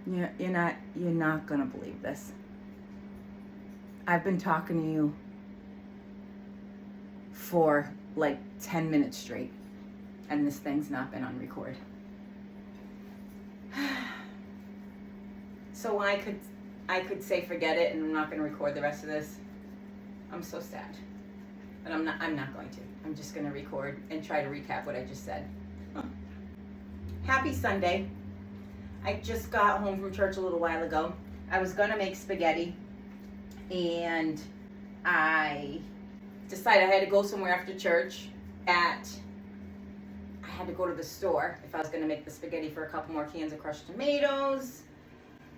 You're not gonna believe this. I've been talking to you for like 10 minutes straight, and this thing's not been on record. So I could say forget it and I'm not gonna record the rest of this. I'm so sad. But I'm not going to. I'm just gonna record and try to recap what I just said. Happy Sunday. I just got home from church a little while ago. I was gonna make spaghetti, and I decided I had to go somewhere after church. I had to go to the store if I was gonna make the spaghetti for a couple more cans of crushed tomatoes.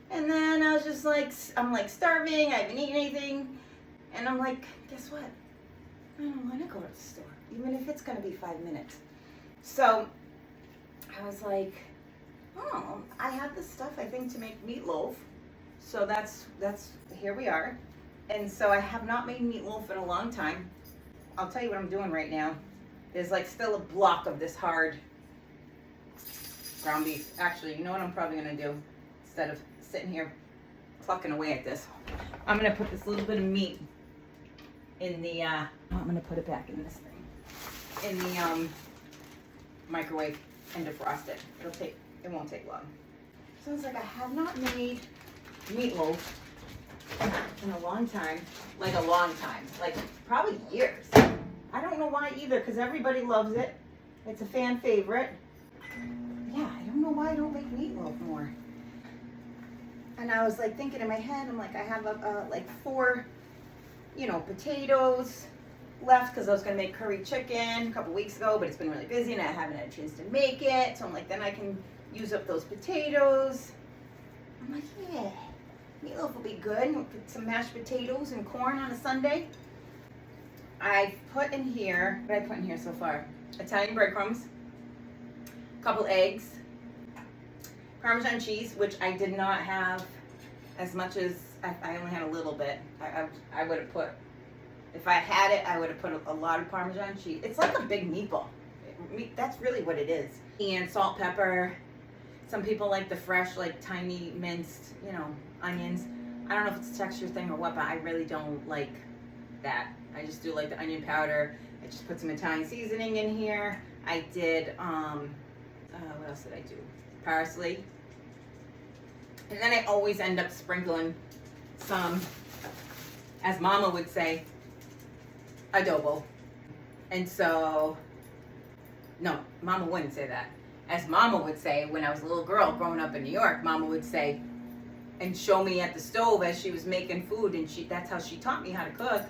And then I was just like, I'm like starving, I haven't eaten anything. And I'm like, guess what? I don't wanna go to the store, even if it's gonna be 5 minutes. So I was like, oh, I have the stuff I think to make meatloaf. So that's here we are. And so I have not made meatloaf in a long time. I'll tell you what I'm doing right now. There's like still a block of this hard ground beef. Actually, you know what I'm probably gonna do? Instead of sitting here plucking away at this, I'm gonna put this little bit of meat in the, I'm gonna put it back in this thing, in the microwave and defrost it. It won't take long. So it's like I have not made meatloaf in a long time, like probably years. I don't know why either, because everybody loves it. It's a fan favorite. Yeah, I don't know why I don't make meatloaf more. And I was like thinking in my head, I'm like, I have like 4, potatoes left, because I was gonna make curry chicken a couple weeks ago, but it's been really busy and I haven't had a chance to make it. So I'm like, then I can use up those potatoes. I'm like, yeah, meatloaf will be good. We'll put some mashed potatoes and corn on a Sunday. I've put in here, what did I put in here so far? Italian breadcrumbs, a couple eggs, Parmesan cheese, which I did not have as much as, I only had a little bit. I would have put, if I had it, I would have put a lot of Parmesan cheese. It's like a big meatball. That's really what it is. And salt, pepper. Some people like the fresh, like tiny minced, onions. I don't know if it's a texture thing or what, but I really don't like that. I just do like the onion powder. I just put some Italian seasoning in here. I did, what else did I do? Parsley. And then I always end up sprinkling some, as Mama would say, adobo. And so, no, Mama wouldn't say that. As Mama would say, when I was a little girl growing up in New York, Mama would say, and show me at the stove as she was making food, and that's how she taught me how to cook.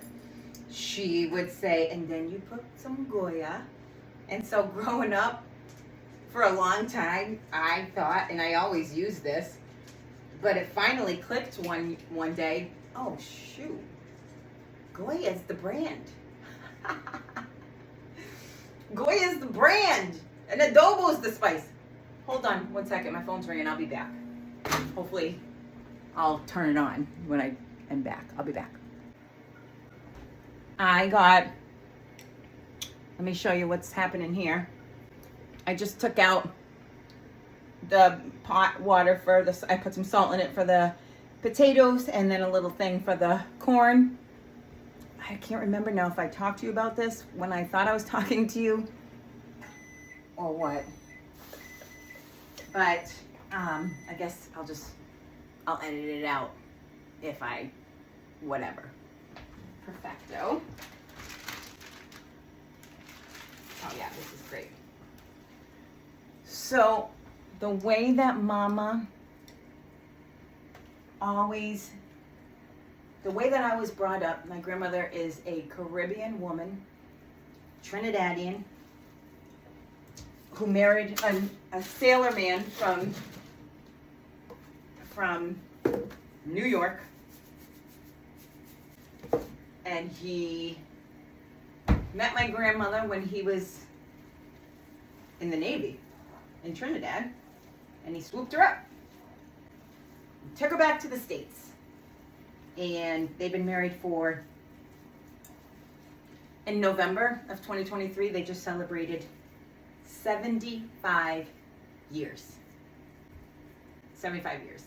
She would say, and then you put some Goya. And so growing up, for a long time, I thought, and I always used this, but it finally clicked one day, oh shoot, Goya's the brand. Goya's the brand, and adobo's the spice. Hold on 1 second, my phone's ringing, I'll be back. Hopefully, I'll turn it on when I am back. I'll be back. Let me show you what's happening here. I just took out the pot water I put some salt in it for the potatoes, and then a little thing for the corn. I can't remember now if I talked to you about this when I thought I was talking to you or what. But I guess I'll edit it out if whatever. Perfecto. Oh yeah, this is great. So the way that Mama the way that I was brought up, my grandmother is a Caribbean woman, Trinidadian, who married a sailor man from New York. And he met my grandmother when he was in the Navy in Trinidad, and he swooped her up, took her back to the States, and they've been married in November of 2023, they just celebrated 75 years. 75 years.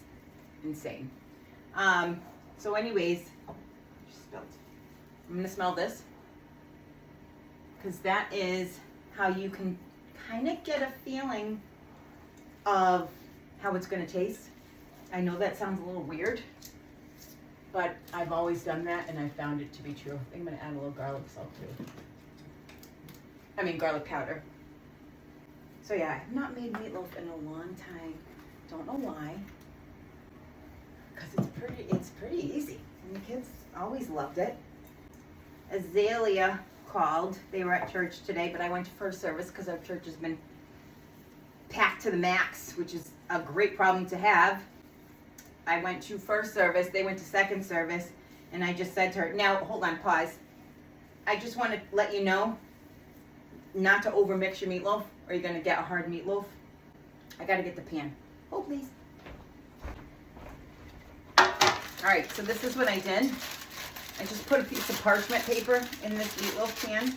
insane. So anyways, just spilled. I'm gonna smell this, because that is how you can kind of get a feeling of how it's gonna taste. I know that sounds a little weird, but I've always done that and I found it to be true. I think I'm gonna add a little garlic salt too. I mean garlic powder. So yeah, I've not made meatloaf in a long time. Don't know why. Because it's pretty easy. And the kids always loved it. Azalea called. They were at church today, but I went to first service because our church has been packed to the max, which is a great problem to have. I went to first service, they went to second service, and I just said to her, now hold on, pause. I just want to let you know not to overmix your meatloaf or you're going to get a hard meatloaf. I got to get the pan. Oh, please. All right, so this is what I did. I just put a piece of parchment paper in this meatloaf pan,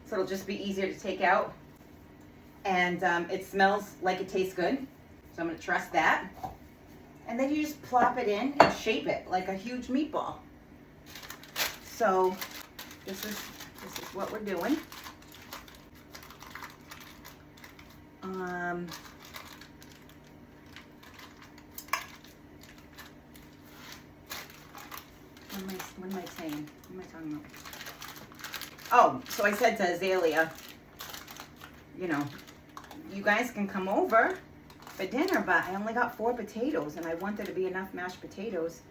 so it'll just be easier to take out. And it smells like it tastes good, so I'm going to trust that. And then you just plop it in and shape it like a huge meatball. So this is what we're doing. What am I saying? What am I talking about? Oh, so I said to Azalea, you know, you guys can come over for dinner, but I only got 4 potatoes and I want there to be enough mashed potatoes.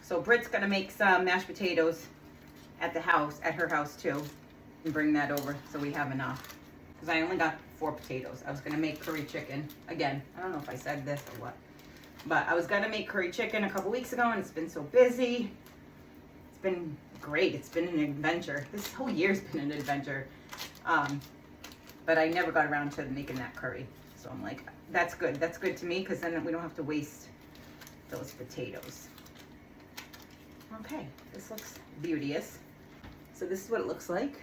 So Britt's gonna make some mashed potatoes at her house too, and bring that over so we have enough. Because I only got 4 potatoes. I was gonna make curry chicken. Again, I don't know if I said this or what, but I was gonna make curry chicken a couple weeks ago and it's been so busy. It's been great, it's been an adventure. This whole year's been an adventure. But I never got around to making that curry. So I'm like, that's good to me, because then we don't have to waste those potatoes. Okay, this looks beauteous. So this is what it looks like.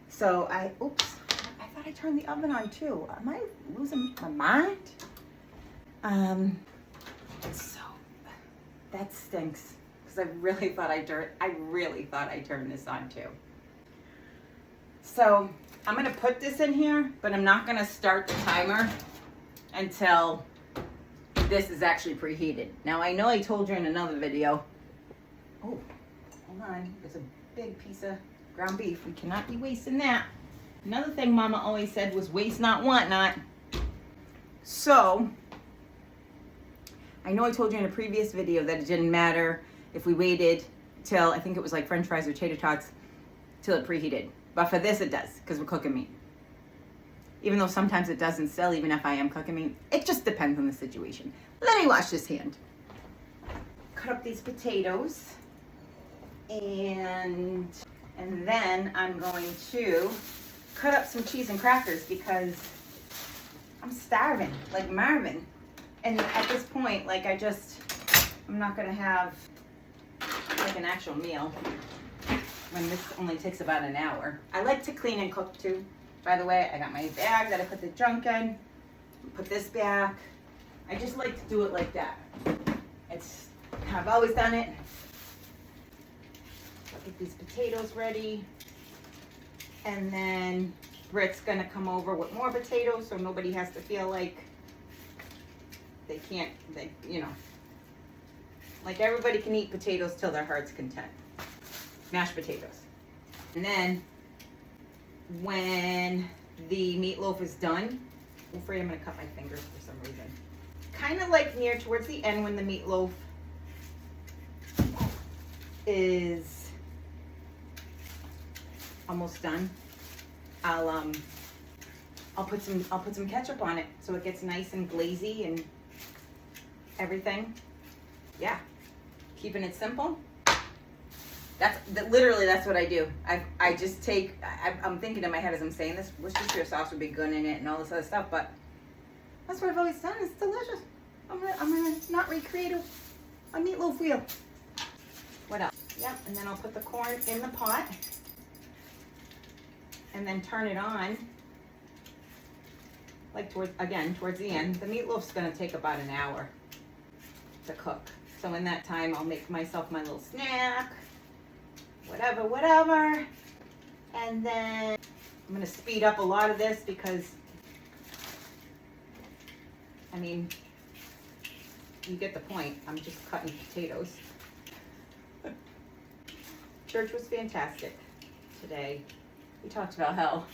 So oops, I thought I turned the oven on too. Am I losing my mind? So that stinks, because I really thought I turned this on too. So I'm gonna put this in here, but I'm not gonna start the timer until this is actually preheated. Now I know I told you in another video, oh, hold on, there's a big piece of ground beef. We cannot be wasting that. Another thing Mama always said was waste not, want not. So, I know I told you in a previous video that it didn't matter if we waited till, I think it was like French fries or tater tots, till it preheated. But for this it does, because we're cooking meat. Even though sometimes it doesn't still, even if I am cooking meat. It just depends on the situation. Let me wash this hand. Cut up these potatoes. And then I'm going to cut up some cheese and crackers because I'm starving, like Marvin. And at this point, like I'm not gonna have like an actual meal when this only takes about an hour. I like to clean and cook too. By the way, I got my bag that I put the junk in. Put this back. I just like to do it like that. I've always done it. Get these potatoes ready. And then Britt's gonna come over with more potatoes so nobody has to feel like like everybody can eat potatoes till their heart's content. Mashed potatoes. And then when the meatloaf is done, I'm afraid I'm gonna cut my fingers for some reason. Kind of like near towards the end when the meatloaf is almost done, I'll put some ketchup on it so it gets nice and glazy and everything. Yeah, keeping it simple. Literally that's what I do. I just take, I'm thinking in my head as I'm saying this, Worcestershire sauce would be good in it and all this other stuff, but that's what I've always done. It's delicious. I'm gonna not recreate a meatloaf wheel. What else? Yep, and then I'll put the corn in the pot and then turn it on, like towards the end. The meatloaf's gonna take about an hour. to cook. So in that time, I'll make myself my little snack, whatever. And then I'm gonna speed up a lot of this because, I mean, you get the point. I'm just cutting potatoes. Church was fantastic today. We talked about hell.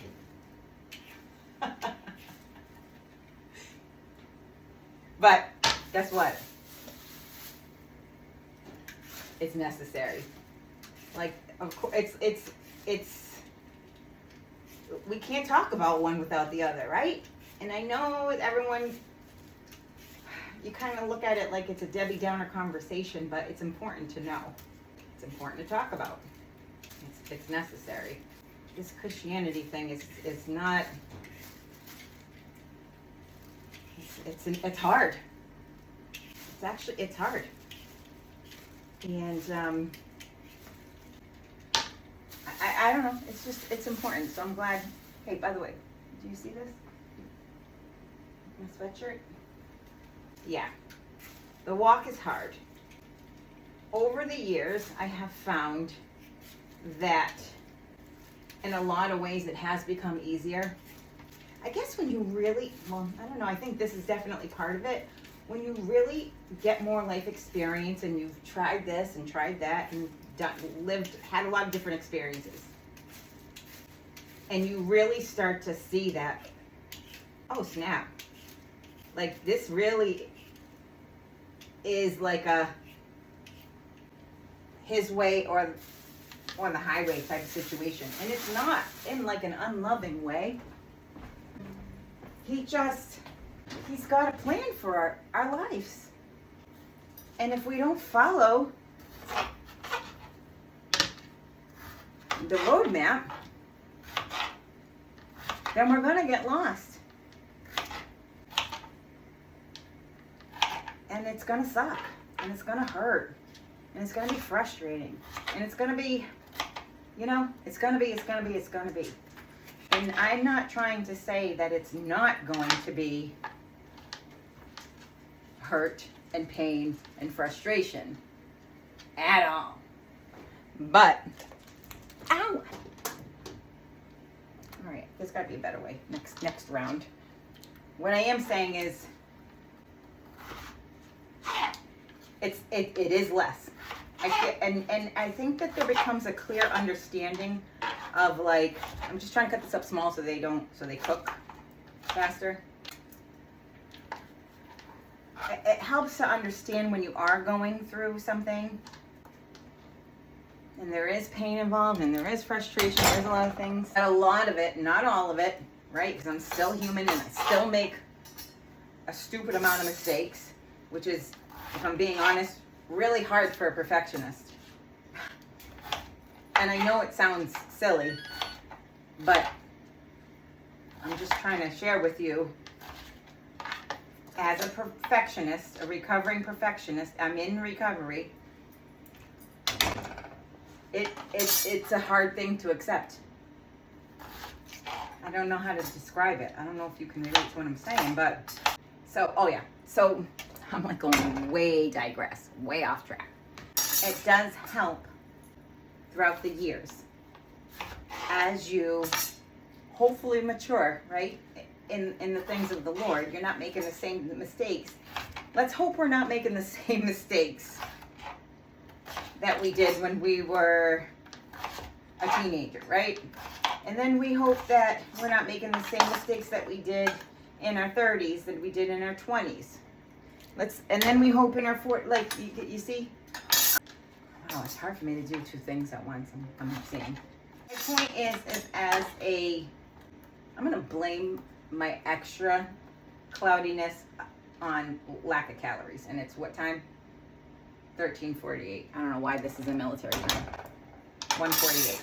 But guess what? It's necessary. Like, of course, it's we can't talk about one without the other, right? And I know everyone, you kind of look at it like it's a Debbie Downer conversation, but it's important to know. It's important to talk about. It's necessary. This Christianity thing is not. It's hard. It's hard. And I don't know. It's important. So I'm glad. Hey, by the way, do you see this? My sweatshirt? Yeah. The walk is hard. Over the years, I have found that in a lot of ways it has become easier. I guess when you really, well, I don't know, I think this is definitely part of it. When you really get more life experience and you've tried this and tried that and had a lot of different experiences. And you really start to see that, oh snap, like this really is like a his way or on the highway type of situation. And it's not in like an unloving way. He's got a plan for our lives. And if we don't follow the roadmap, then we're gonna get lost. And it's gonna suck. And it's gonna hurt. And it's gonna be frustrating. And it's gonna be, it's gonna be. And I'm not trying to say that it's not going to be hurt and pain and frustration at all. But, ow! All right, there's got to be a better way next round. What I am saying is, it is less. And I think that there becomes a clear understanding of like, I'm just trying to cut this up small so they cook faster. It helps to understand when you are going through something and there is pain involved and there is frustration, there's a lot of things. And a lot of it, not all of it, right? Because I'm still human and I still make a stupid amount of mistakes, which is, if I'm being honest, really hard for a perfectionist. And I know it sounds silly, but I'm just trying to share with you, as a perfectionist, a recovering perfectionist, I'm in recovery. It's a hard thing to accept. I don't know how to describe it. I don't know if you can relate to what I'm saying, but so I'm like going way off track. It does help throughout the years as you hopefully mature, right? In the things of the Lord. You're not making the same mistakes. Let's hope we're not making the same mistakes that we did when we were a teenager, right? And then we hope that we're not making the same mistakes that we did in our 30s that we did in our 20s. And then we hope in our 40s, like, you see? Oh, it's hard for me to do two things at once, I'm saying. My point is I'm going to blame my extra cloudiness on lack of calories. And it's what time? 13:48. I don't know why this is a military time. 1:48.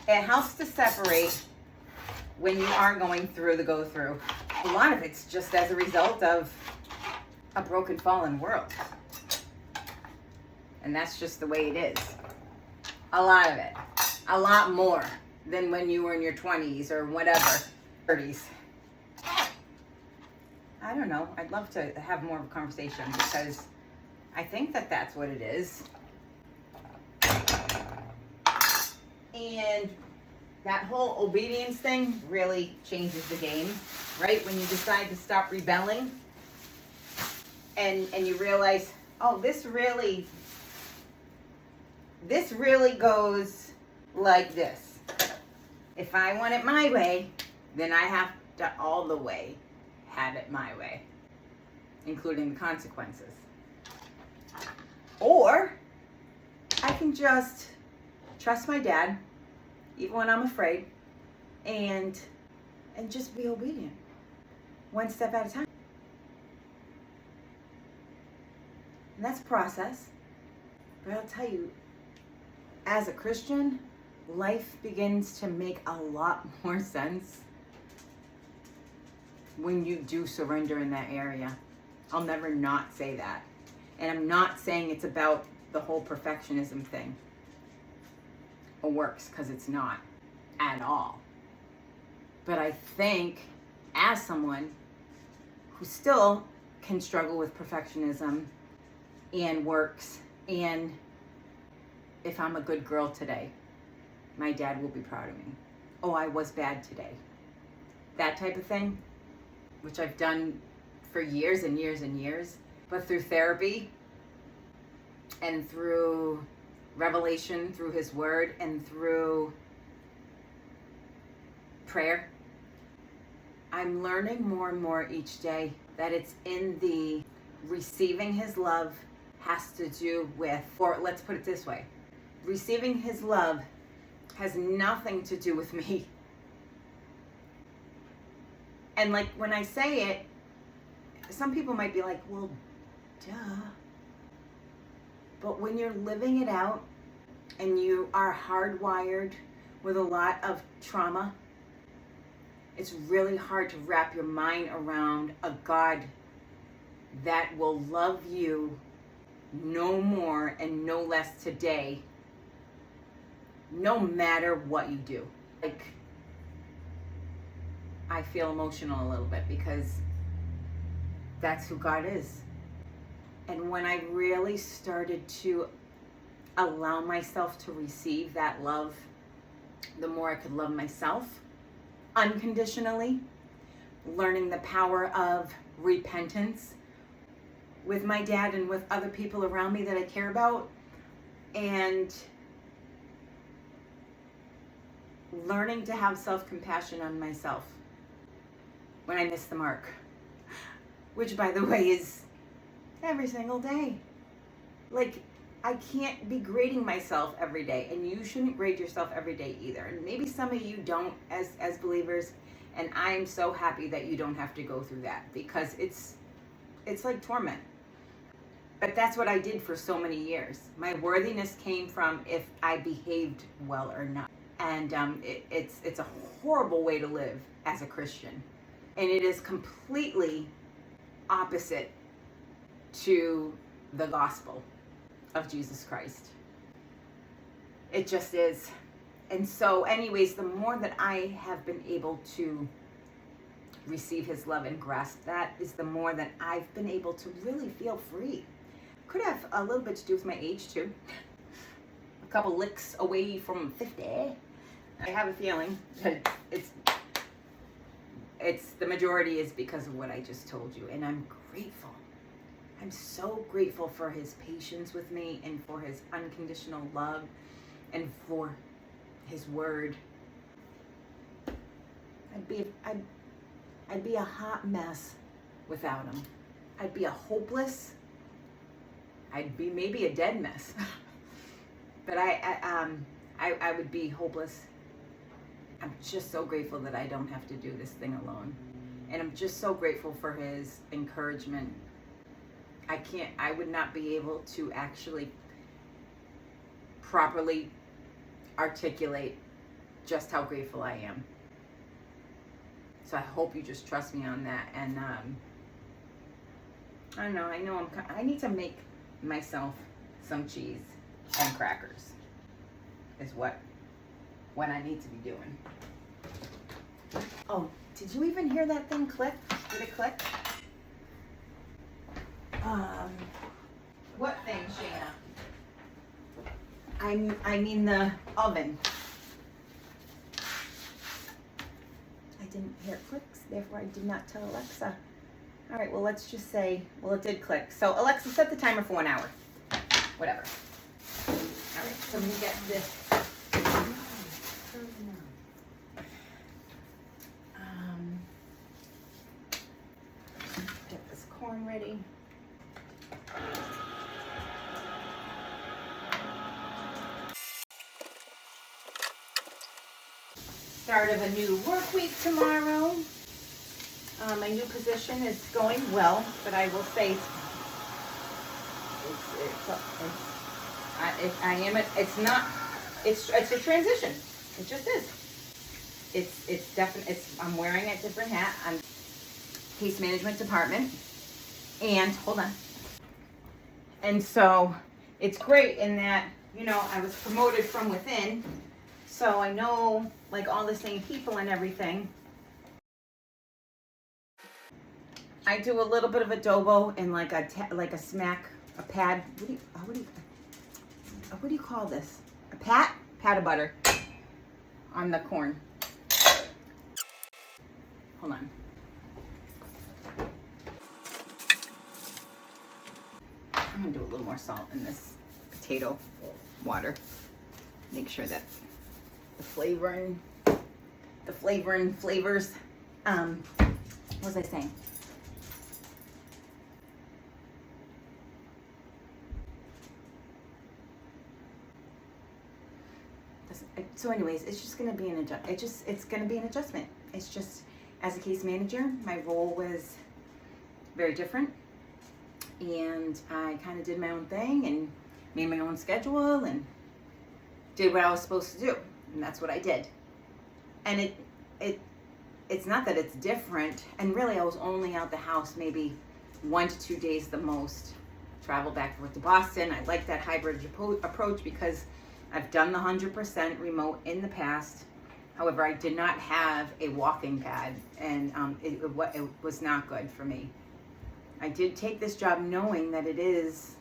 It helps to separate when you are going through the go-through. A lot of it's just as a result of a broken, fallen world. And that's just the way it is. A lot of it. A lot more than when you were in your 20s or whatever, 30s. I don't know. I'd love to have more of a conversation because I think that that's what it is. And that whole obedience thing really changes the game, right? When you decide to stop rebelling and you realize, oh, this really goes like this. If I want it my way, then I have to all the way have it my way, including the consequences. Or I can just trust my dad, even when I'm afraid, and just be obedient, one step at a time. And that's a process. But I'll tell you, as a Christian, life begins to make a lot more sense when you do surrender in that area. I'll never not say that. And I'm not saying it's about the whole perfectionism thing or works, because it's not at all. But I think as someone who still can struggle with perfectionism and works, and if I'm a good girl today, my dad will be proud of me. Oh, I was bad today. That type of thing, which I've done for years and years and years, but through therapy and through revelation, through his word, and through prayer, I'm learning more and more each day that it's in the receiving his love has to do with, or let's put it this way, receiving his love has nothing to do with me. And like when I say it, some people might be like, well, duh. But when you're living it out and you are hardwired with a lot of trauma, it's really hard to wrap your mind around a God that will love you no more and no less today, no matter what you do. Like, I feel emotional a little bit because that's who God is. And when I really started to allow myself to receive that love, the more I could love myself unconditionally, learning the power of repentance with my dad and with other people around me that I care about, and learning to have self-compassion on myself when I miss the mark, which, by the way, is every single day. Like, I can't be grading myself every day, and you shouldn't grade yourself every day either. And maybe some of you don't as believers, and I'm so happy that you don't have to go through that, because it's like torment. But that's what I did for so many years. My worthiness came from if I behaved well or not. And it's a horrible way to live as a Christian. And it is completely opposite to the gospel of Jesus Christ. It just is. And so anyways, the more that I have been able to receive his love and grasp that, is the more that I've been able to really feel free. Could have a little bit to do with my age too. A couple licks away from 50. I have a feeling that it's the majority is because of what I just told you, and I'm grateful. I'm so grateful for his patience with me, and for his unconditional love, and for his word. I'd be a hot mess without him. I'd be a hopeless. I'd be maybe a dead mess. But I would be hopeless. I'm just so grateful that I don't have to do this thing alone. And I'm just so grateful for his encouragement. I would not be able to actually properly articulate just how grateful I am. So I hope you just trust me on that. And I don't know, I need to make myself some cheese and crackers is what I need to be doing. Oh, did you even hear that thing click? Did it click? Um, what thing, Shayna? I mean the oven. I didn't hear clicks, therefore I did not tell Alexa. All right, well, let's just say, well, it did click. So Alexa, set the timer for 1 hour. Whatever. All right, so we get this. Get this corn ready. Start of a new work week tomorrow. My new position is going well, but I will say it's a transition. It just is. It's definitely, I'm wearing a different hat. I'm case management department, and hold on. And so it's great in that, you know, I was promoted from within, so I know like all the same people and everything. I do a little bit of adobo and like a pad. What do you call this? A pat of butter on the corn. Hold on. I'm gonna do a little more salt in this potato water. Make sure that the flavors. What was I saying? So anyways, it's just going to be it's going to be an adjustment. It's just, as a case manager, my role was very different, and I kind of did my own thing and made my own schedule and did what I was supposed to do, and that's what I did. And it's not that it's different, and really I was only out the house maybe 1 to 2 days the most. Travel back and forth to Boston. I like that hybrid approach because I've done the 100% remote in the past. However, I did not have a walking pad, and it was not good for me. I did take this job knowing that it is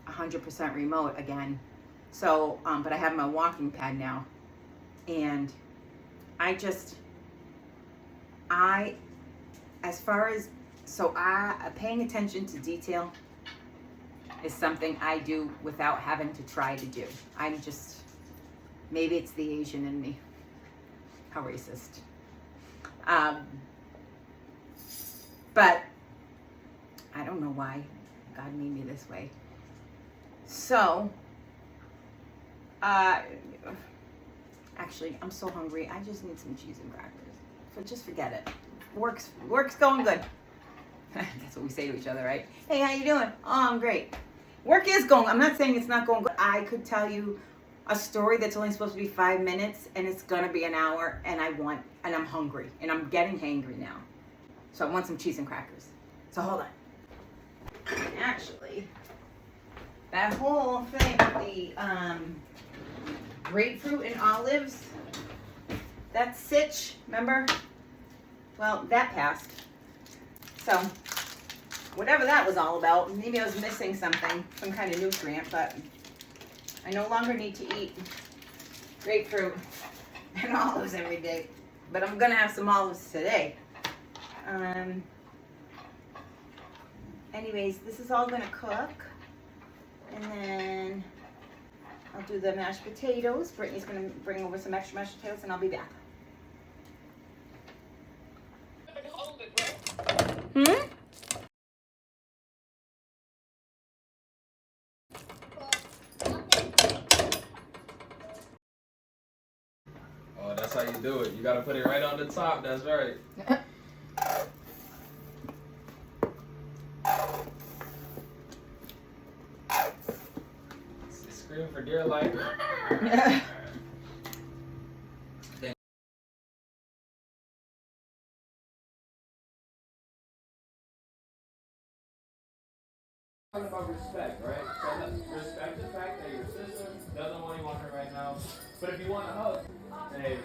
100% remote again. So, but I have my walking pad now, and paying attention to detail is something I do without having to try to do. Maybe it's the Asian in me. How racist. But I don't know why God made me this way. So, actually, I'm so hungry. I just need some cheese and crackers. So just forget it. Work's going good. That's what we say to each other, right? Hey, how you doing? Oh, I'm great. Work is going. I'm not saying it's not going good. I could tell you a story that's only supposed to be 5 minutes, and it's gonna be an hour, and I'm hungry, and I'm getting hangry now. So I want some cheese and crackers. So hold on. Actually, that whole thing, the grapefruit and olives, that sitch, remember? Well, that passed. So, whatever that was all about, maybe I was missing something, some kind of nutrient, but I no longer need to eat grapefruit and olives every day. But I'm gonna have some olives today. Anyways, this is all gonna cook, and then I'll do the mashed potatoes. Brittany's gonna bring over some extra mashed potatoes, and I'll be back. Oh, that's how you do it. You gotta put it right on the top. That's right. Scream for dear life. About respect, right? So respect the fact that your sister doesn't want you on her right now. But if you want to hug, hey.